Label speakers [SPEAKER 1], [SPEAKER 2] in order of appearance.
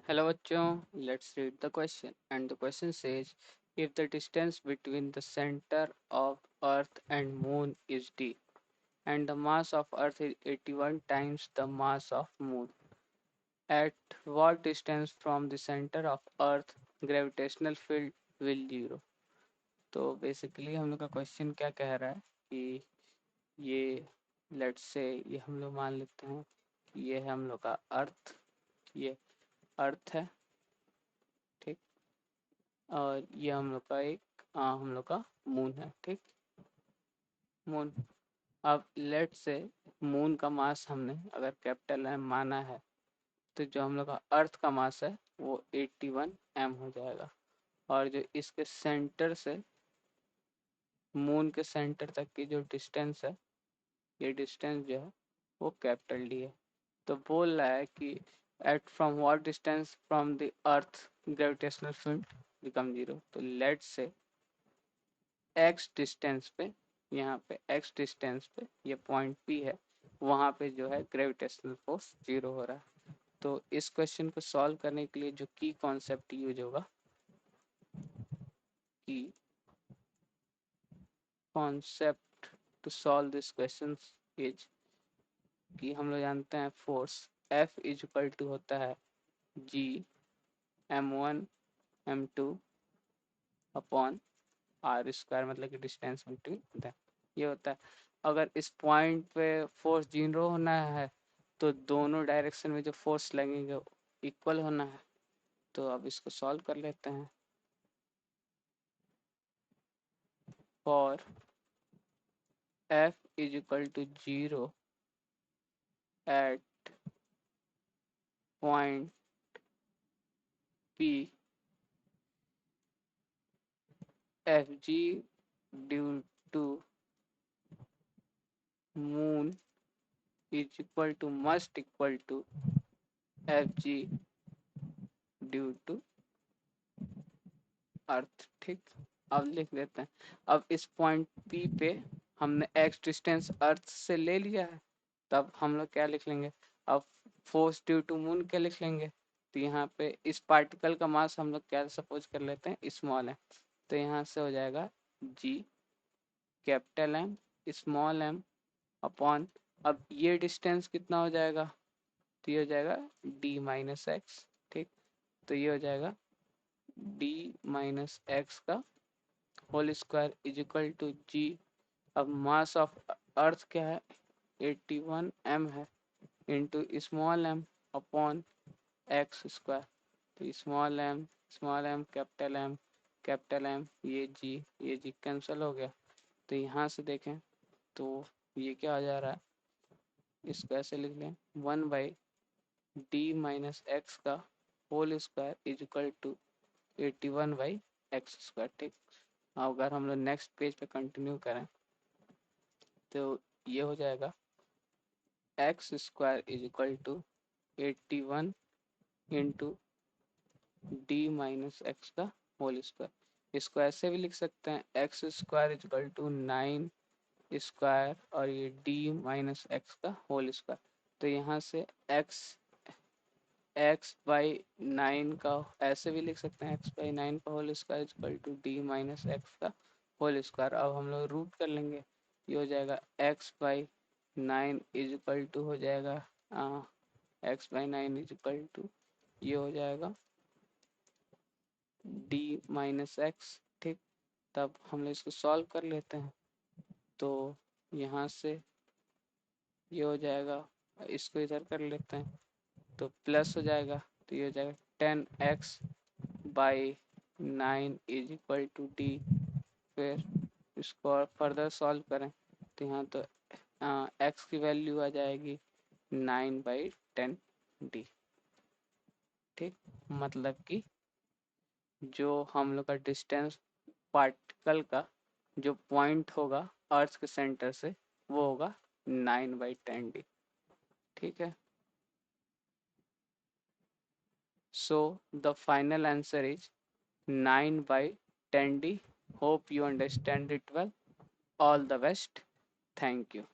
[SPEAKER 1] Hello bachcho, let's read the question. And the question says, if the distance between the center of Earth and Moon is d, and the mass of Earth is 81 times the mass of Moon, at what distance from the center of Earth gravitational field will zero? तो basically हम लोग का question क्या कह रहा है कि ये लेट्स से ये हम लोग मान लेते हैं कि ये है हम लोग का अर्थ, ये अर्थ है, ठीक। और ये हम लोग का हम लोग का मून है, ठीक। मून। अब लेट से मून का मास हमने अगर कैपिटल एम माना है, तो जो हम लोग का अर्थ का मास है वो 81 एम हो जाएगा। और जो इसके सेंटर से मून के सेंटर तक की जो डिस्टेंस है, ये डिस्टेंस जो है वो कैपिटल डी है। तो बोल रहा है कि at from what distance from the earth gravitational field become zero. तो लेट से एक्स डिस्टेंस पे, यहाँ पे एक्स डिस्टेंस पे ये पॉइंट पी है, वहाँ पे जो है ग्रेविटेशनल फोर्स जीरो हो रहा है। तो इस क्वेश्चन को सॉल्व करने के लिए जो की कॉन्सेप्ट यूज होगा, की concept to solve this question is कि हम लोग जानते हैं force F is equal to होता है G m1 m2 upon are square, मतलब कि डिस्टेंस बिटवीन द, ये होता है। अगर इस पॉइंट पे फोर्स जीरो होना है तो दोनों डायरेक्शन में जो फोर्स लगेंगे इक्वल होना है। तो अब इसको सॉल्व कर लेते हैं। For F is equal to zero at point P, F G due to moon is equal to must equal to F G due to earth, ठीक। अब लिख देते हैं। अब इस पॉइंट पी पे हमने एक्स डिस्टेंस अर्थ से ले लिया है, तब हम लोग क्या लिख लेंगे, अब फोर्स ड्यू टू मून क्या लिख लेंगे। तो यहाँ पे इस पार्टिकल का मास हम लोग क्या सपोज कर लेते हैं, स्मॉल है। तो यहाँ से हो जाएगा G capital M small M upon, अब ये डिस्टेंस कितना हो जाएगा, तो ये हो जाएगा डी माइनस एक्स, ठीक। तो ये हो जाएगा डी माइनस एक्स का whole square is equal to G. अब मास ऑफ अर्थ क्या है, 81 एम है, into small M upon X square. तो स्मॉल एम कैपिटल एम, ये जी कैंसिल हो गया। तो यहाँ से देखें तो ये क्या आ जा रहा है, इसको ऐसे लिख लें 1/d-x का whole square is equal to 81/x square, ठीक। अगर हम लोग नेक्स्ट पेज पे कंटिन्यू करें तो ये हो जाएगा x square is equal to 81 into d-x का होल स्क्वायर। इसको ऐसे भी लिख सकते हैं x square is equal to 9 square और ये d-x का होल स्क्वायर। तो यहाँ से x/9 का ऐसे भी लिख सकते हैं, x/9 का whole square equal to d-x का होल स्क्वायर। अब हम लोग रूट कर लेंगे, ये हो जाएगा x/9 इज इक्वल टू हो जाएगा x/9 इज इक्वल टू ये हो जाएगा d-x, ठीक। तब हम लोग इसको सॉल्व कर लेते हैं। तो यहाँ से ये हो जाएगा, इसको इधर कर लेते हैं तो प्लस हो जाएगा। तो ये हो जाएगा 10x/9 is equal to D. फिर इसको और फर्दर सॉल्व करें तो यहाँ तो एक्स की वैल्यू आ जाएगी 9/10 डी, ठीक। मतलब कि जो हम लोग का डिस्टेंस पार्टिकल का जो पॉइंट होगा अर्थ के सेंटर से वो होगा 9/10 डी, ठीक है। So the final answer is 9/10 D. Hope you understand it well. All the best. Thank you.